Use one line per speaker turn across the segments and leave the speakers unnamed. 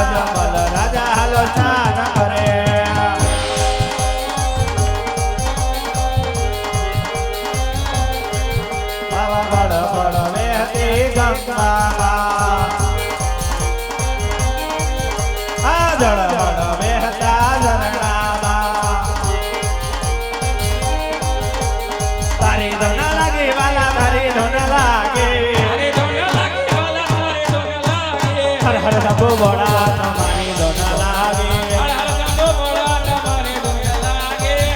જમલ રાજા હાલો ચાન કરે બાવા બળ બળ વહેતી ગંગામાં આ જળ બળ વહેતા ઝરણામાં તારી ધન લાગે વાલા તારી ધન લાગે હર હર શંભુ ભોળા તમારી ધન લાગે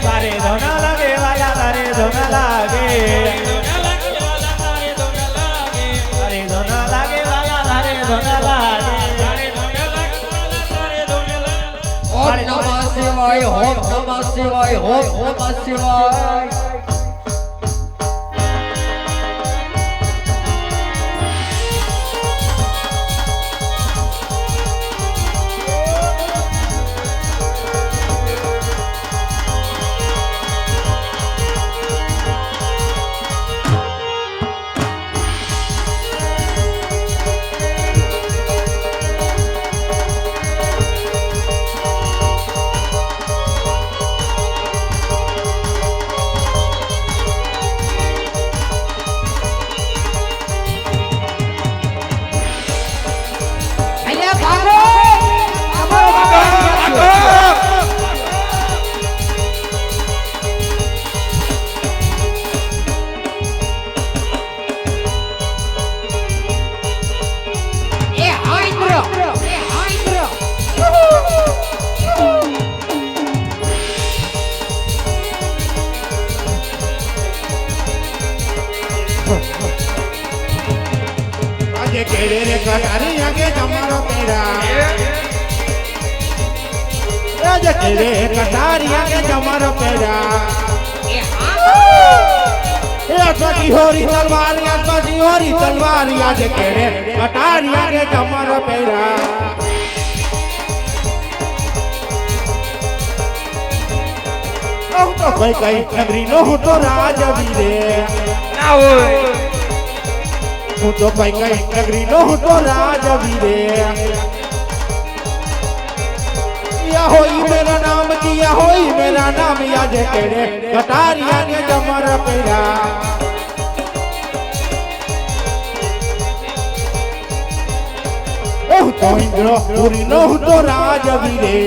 તારી ધન લાગે વાલા તારી ધન લાગે તારી ધન લાગે વાલા તારી ધન લાગે
ઓમ નમઃ શિવાય ઓમ નમઃ શિવાય ઓમ નમઃ શિવાય
केरे रे कटारी आगे जमारो पेड़ा राजा केरे कटारी आगे जमारो पेड़ा ए अटकी होरी तलवार या अटकी होरी तलवार आगे केरे कटारी आगे जमारो पेड़ा तो भाई कई नगरी नो हो तो राजवीरे ना होय હું તો ભાઈ કઈ નગરી નો હું તો રાજવીરે या होई मेरा नाम किया होई मेरा नाम याद केड़े कटारिया ने जमर पेड़ा ओह तो इंद्र पूरी नो तो राजवीरे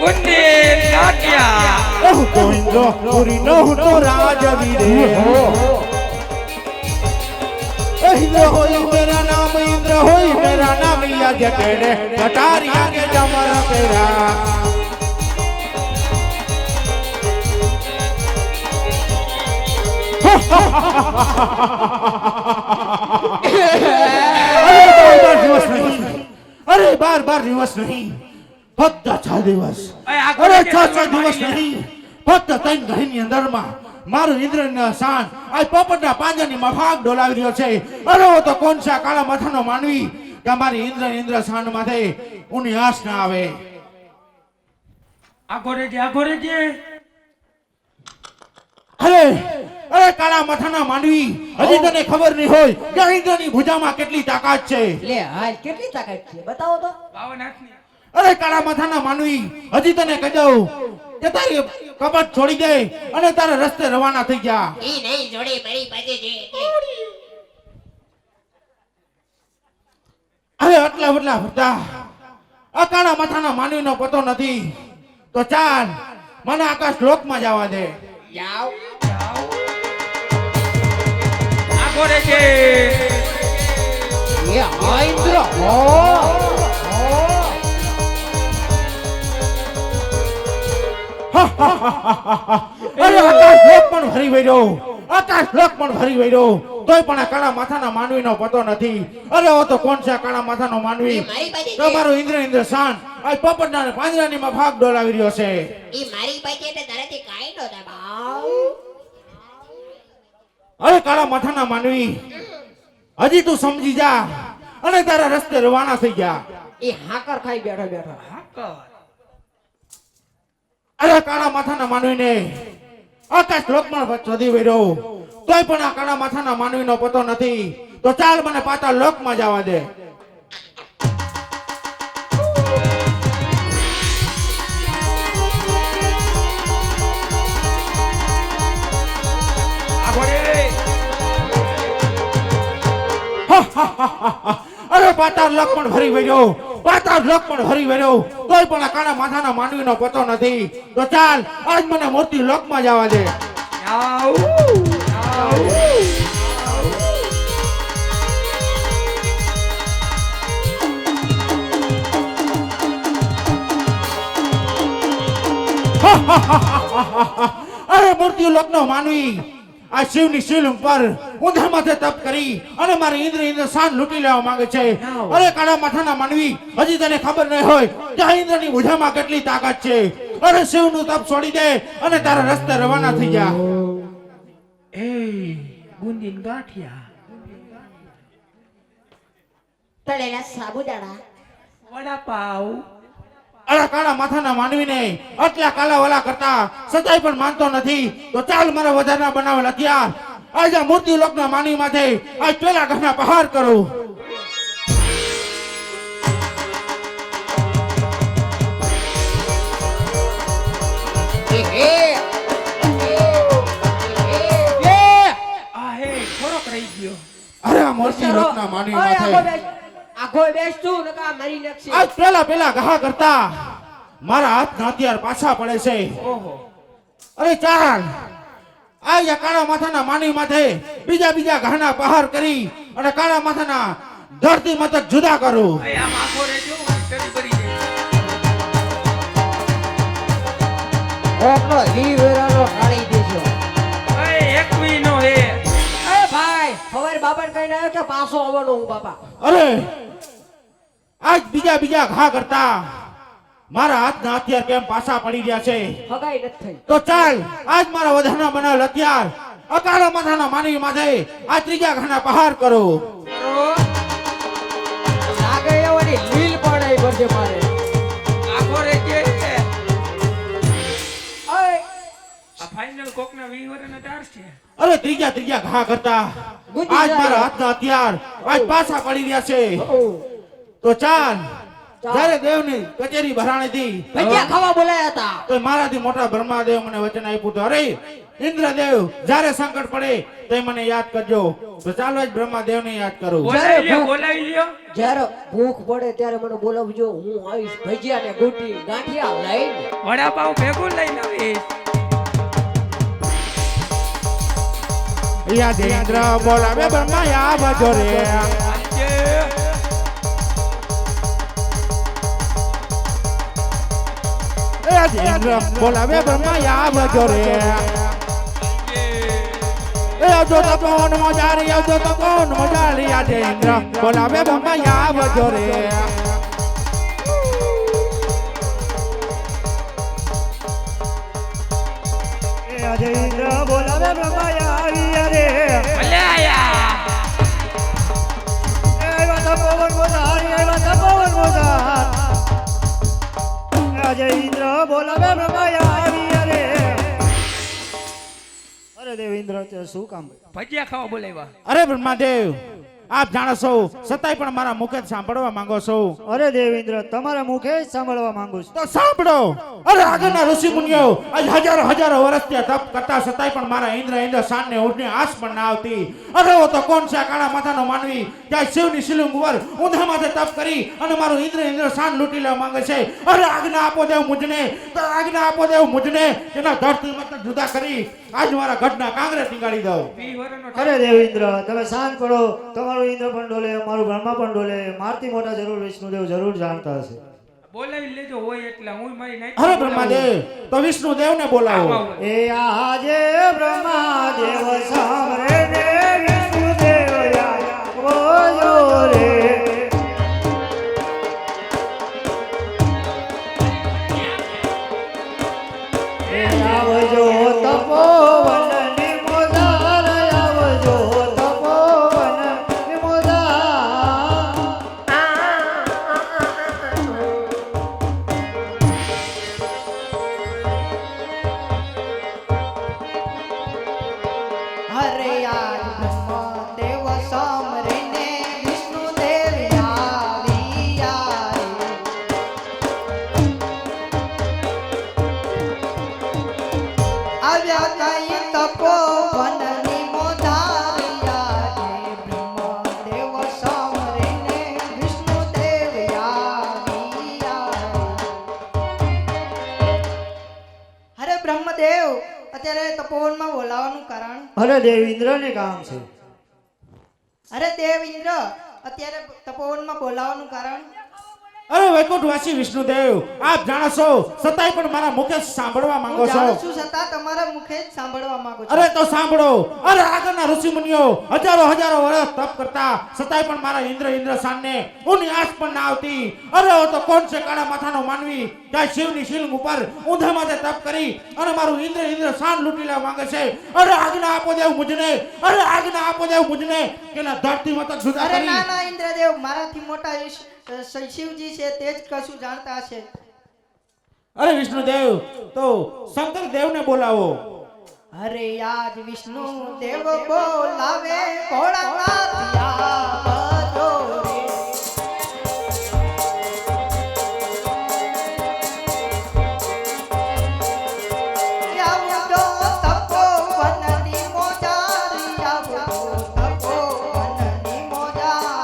गुंडे नाट्या
ओह तो इंद्र पूरी नो तो राजवीरे इंद्र होई मेरा नाम इंद्र होई मेरा नाम याद केड़े कटारिया के जमर पेड़ा अरे बार बार दिवस नहीं फक्त 6 दिवस अरे 6 दिवस नहीं फक्त 3 ઘડીની અંદરમાં મારું ઇન્દ્રના શાન આ પોપટના પાંજરાની મફાક ડોલાવી રહ્યો છે અરે તો કોણ છે કાળા માથાનો માનવી કે મારી ઇન્દ્ર શાન માથે ઉની આસ ના આવે
આગો રેજે
અરે અરે કાળા માથાના માનવી હજી તને ખબર નહીં હોય કે ઇન્દ્રની ભુજામાં કેટલી તાકાત છે
લે હાલ કેટલી તાકાત છે બતાવો તો 52 હાથની
અરે કાળા માથાના માનવી હજી તને કહી દઉં કે તારી કપટ છોડી દે અને તારા રસ્તે રવાના થઈ જા
ઈ નહીં જોડી મારી પાસે છે
અરે આટલા વટલા ફરતા આ કાળા માથાના માનવીનો પતો નથી તો ચાલ મને આકાશ લોકમાં જવા દે
જાઓ
આગો રેજે એ હા ઇન્દ્ર હો
અરે આકાશ લોક પણ ભરી વળ્યો આકાશ લોક પણ ભરી વળ્યો તોય પણ આ કાળા માથાના માનવીનો પતો નથી અરે ઓ તો કોણ છે કાળા માથાનો માનવી તમારો ઇન્દ્ર શાન આ પોપટના પાંજરાની માં ભાગ ડોલાવી રહ્યો છે
ઈ મારી પાસે એટલે તારાથી કાઈ નો દબાવ
અરે કાળા માથાના માનવી હજી તું સમજી જા અને તારા રસ્તે રવાના થઈ જા
એ હાકર ખાઈ બેઠો બેઠો હાકર
અરે કાળા માથાના માનવીને આકાશ લોકમાં શોધી વેર્યો તોય પણ આ કાળા માથાના માનવીનો પતો નથી તો ચાલ મને પાતાળ લોકમાં જવા દે અરે પાતાળ લોક પણ ભરી વળ્યો, પાતાળ લોક પણ ભરી વળ્યો, તોય પણ આ કાળા માથાના માનવીનો પતો નથી. તો ચાલ આજ મને મૂર્તિ લોકમાં જવા દે.
આઉ આઉ
અરે મૂર્તિ લોકનો માનવી આ શિવની શિવલિંગ પર ઊંધા માથે તપ કરી અને મારી ઇન્દ્ર શાન લૂંટી લેવા માંગે છે. અરે કાળા માથાના માનવી, હજી તને ખબર નહીં હોય કે આ ઇન્દ્રની ભુજામાં કેટલી તાકાત છે. અરે શિવનું તપ છોડી દે અને તારા રસ્તે રવાના થઈ જા.
એ બુંદીન ગાંઠિયા
તળેલા સાબુદાણા
વડાપાવ
અરે કાળા માથાના માનવીને આટલા કાલાવાલા કરતા સદાય પણ માનતો નથી. તો ચાલ મારા વધારના બનાવેલ હથિયાર આજ આ મૂર્તિ લોકના માનવી માથે આજ પેલા ઘરના પહાર કરું.
આ હે ખોરોક રહી ગયો.
અરે આ મૂર્તિ લોકના માનવી માથે
આખો બેસતું નકા મરી નાખશે.
આજ પેલા ઘા કરતા મારા હાથના હથિયાર પાછા પડે છે.
ઓહો
અરે ચાલ આજ આ કાળા માથાના માનવી માથે બીજા ઘાના પહાર કરી અને કાળા માથાના ધરતી મતક જુદા કરું.
એ આમ આખો રેજો કરી કરી દે.
ઓકનો હીવેરાનો ઢાળી દેજો.
એ એક નો હે
એ ભાઈ ખબર બાબા કહીને આવ્યો કે પાછો આવવાનો હું બાપા.
અરે આજ બીજા ઘા કરતા મારા હાથના હથિયાર કેમ પાછા પડી ગયા છે?
હગાઈ નથી થઈ.
તો ચાલ આજ મારા વધારના બનાવેલ હથિયાર અકાળા માથાના માનવી માથે આ ત્રીજા ઘાના પહાર કરો.
લાગે એવાની લીલ પણ આવી પડશે મારે.
આખો રેજે
ઓય
આ ફાઇનલ કોકના 20 વર્ષના ટાર છે.
અરે ત્રીજા ઘા કરતા આજ મારા હાથના હથિયાર આજ પાછા પડી ગયા છે. તો ચાલ જ્યારે દેવની કચેરી ભરાણીથી
ભજીયા ખાવા બોલાયા હતા.
તો મારાથી મોટા બ્રહ્માદેવ મને વચન આપ્યું તો અરે ઇન્દ્રદેવ જ્યારે સંકટ પડે તો મને યાદ કરજો. તો ચાલો જ બ્રહ્માદેવને યાદ કરું.
બોલાવી લ્યો.
જ્યારે ભૂખ પડે ત્યારે મને બોલાવજો, હું આવીશ ભજીયા ને ગોટી ગાંઠિયા લઈને.
વડાપાવ ભેગું લઈને આવીશ.
યાદ ઇન્દ્ર બોલાવે બ્રહ્મા આવજો રે. યાદ ઇન્દ્ર બોલાવે બ્રહ્મા આવજો રે. આવજો તપોન મજારી, આવજો તપોન મજારી. યાદ ઇન્દ્ર બોલાવે બ્રહ્મા આવજો રે.
આજે ઇન્દ્ર બોલાવે બ્રહ્મા આવી રે.
ભલે આયા.
એવા તપોવન મોજારી, એવા તપોવન મોજાર. આજે ઇન્દ્ર બોલાવે બ્રહ્મા આવી રે. અરે દેવ ઇન્દ્ર તે શું કામ?
ભજીયા ખાવા બોલાવ્યા.
અરે બ્રહ્માદેવ, આપ જાણો છો છતાંય પણ મારા મુખે જ સાંભળવા માંગો છો.
અરે દેવ ઇન્દ્ર તમારા મુખે જ સાંભળવા માંગુ છું.
તો સાંભળો. અરે આગળના ઋષિ મુનિઓ આજ હજારો વર્ષથી તપ કરતા છતાંય પણ મારા ઇન્દ્ર શાનને ઉઠને આસ પણ ના આવતી. અરે ઓ તો કોણ છે આ કાળા માથાનો માનવી જ્યાં શિવની શિવલિંગ ઉપર ઊંધા માથે તપ કરી અને મારું ઇન્દ્ર શાન લૂંટી લેવા માંગે છે. અરે આજ્ઞા આપો દેવ મુજને, તો આજ્ઞા આપો દેવ મુજને એના ધરતી મત જુદા કરી આજ મારા ગઢના કાંગરે ટીંગાડી દઉં.
20 વર્ષનો
અરે દેવ ઇન્દ્ર તમે શાંત પડો. તમારું ઇન્દ્ર પણ ડોલે, મારું બ્રહ્મા પણ ડોલે. મારથી મોટા જરૂર વિષ્ણુદેવ જરૂર જાણતા હશે.
બોલાવી લેજો હોય એટલે હું મારી નાઈટ.
અરે બ્રહ્માદેવ, તો વિષ્ણુદેવને બોલાવો.
એ આજે બ્રહ્માદેવ સામરે ને વિષ્ણુદેવ આવજો રે. એ આવજો તપોવનની મોજાર, આવજો તપોવનની મોજાર.
હરે આજ બ્રહ્મદેવ સામરે ને વિષ્ણુદેવ આવ્યા રે. આવ્યા તઈ તપોવનની મોધારિયા રે. બ્રહ્મદેવ સામરે બ્રહ્મદેવ અત્યારે તપોવનમાં બોલાવાનું કારણ
અરે દેવ ઇન્દ્રને કામ છે.
અરે દેવ ઇન્દ્ર અત્યારે તપોવનમાં બોલાવાનું કારણ
અરે વૈકુંઠવાસી વિષ્ણુદેવ આપ જાણો છો છતાંય પણ મારા મુખે સાંભળવા માંગો
હું
છો.
જાણું છું છતાં તમારા મુખે જ સાંભળવા માંગુ છું
અરે તો સાંભળો. અરે આગળના ઋષિ મુનિઓ હજારો વર્ષ તપ કરતા છતાંય પણ મારા ઇન્દ્રશાનને ઊની આંચ પણ ના આવતી. અરે ઓ તો કોણ છે કાળા માથાનો માનવી ત્યાં શિવની શિલ્પ ઉપર ઊંધા માથે તપ કરી અને મારું ઇન્દ્રશાન લૂંટી લેવા માંગે છે. અરે આજ્ઞા આપો દેવ મુજને. અરે આજ્ઞા આપો દેવ મુજને કે ના ધરતી માં તક જુદા
અરે
કરી.
ના ના ઇન્દ્રદેવ મારાથી મોટા શિવજી છે તે જ કશું જાણતા હશે.
અરે વિષ્ણુદેવ તો શંકર દેવને બોલાવો.
અરે આજ વિષ્ણુ દેવ બોલાવે ભોળાનાથ આવજો રે. આવજો તપોવનની મોજારી, આવજો તપોવનની મોજાર.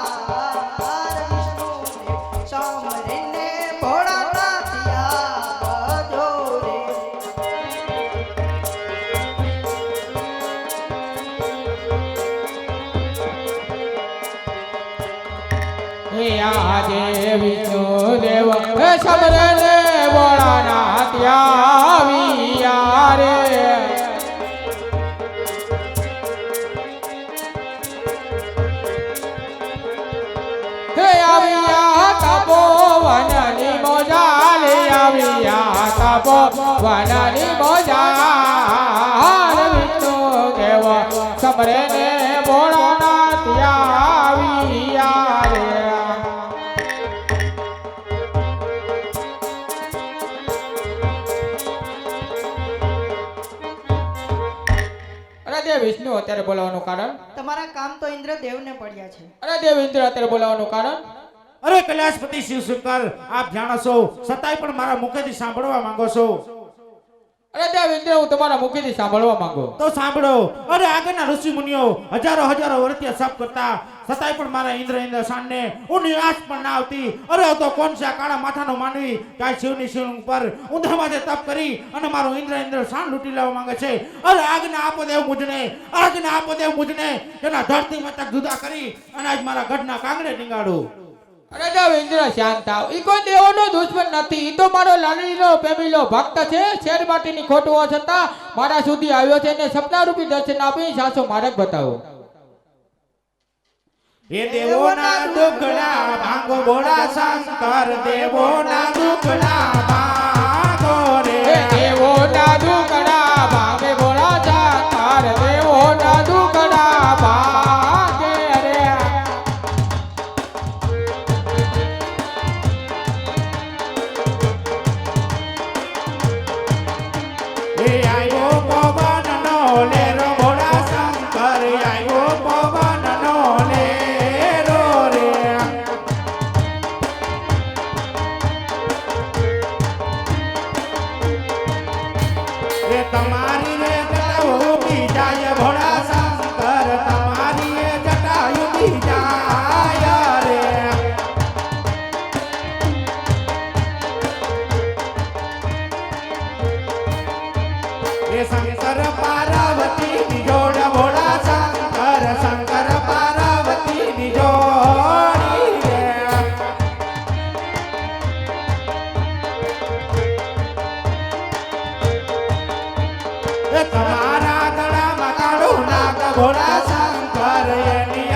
વિષ્ણુદેવ સાંભળીને ભોળાનાથ આવજો રે.
હે આજે વિષ્ણુ દેવ સબરને ભોળાનાથ આવ્યા રે. હે આવ્યા તપોવનની મોજાલે, આવ્યા તપોવનની મોજાલ. વિષ્ણુ દેવ સબરને ભોળાનાથ આવ્યા રે. અરે દેવ વિષ્ણુ અત્યારે બોલાવવાનું કારણ?
તમારા કામ તો ઇન્દ્રદેવને પડ્યા છે.
અરે દેવ ઇન્દ્ર અત્યારે બોલાવવાનું કારણ?
અરે કૈલાસપતિ શિવ શંકર આપ જાણો છો છતાંય પણ મારા મુખેથી સાંભળવા માંગો છો.
અરે દેવ ઇન્દ્ર હું તમારા મુખેથી સાંભળવા માંગુ.
તો સાંભળો. અરે આગળના ઋષિ મુનિઓ હજારો વર્ષથી સપ કરતા છતાંય પણ મારા ઇન્દ્રશાનને ઊની આંચ પણ ના આવતી. અરે તો કોણ છે આ કાળા માથાનો માનવી કાંઈ શિવની શિલ્પ ઉપર ઊંધા માથે તપ કરી અને મારું ઇન્દ્રશાન લૂંટી લેવા માંગે છે. અરે આજ્ઞા આપો દેવ મુજને. આજ્ઞા આપો દેવ મુજને એના ધરતીમાં તક જુદા કરી અને આજ મારા ગઢના કાંગડે ટીંગાડું.
અરે દેવ ઇન્દ્ર શાંત થાવ. ઈ કોઈ દેવનો દુશ્મન નથી. ઈ તો મારો લાલડીનો પ્રેમીલો ભક્ત છે. શેર માટીની ખોટ હોવા છતાં મારા સુધી આવ્યો છે અને સપનારૂપી દર્શન આપી સાચો માર્ગ બતાવો.
એ દેવોના દુખડા ભાંગો ભોળા શંકર. દેવોના દુખડા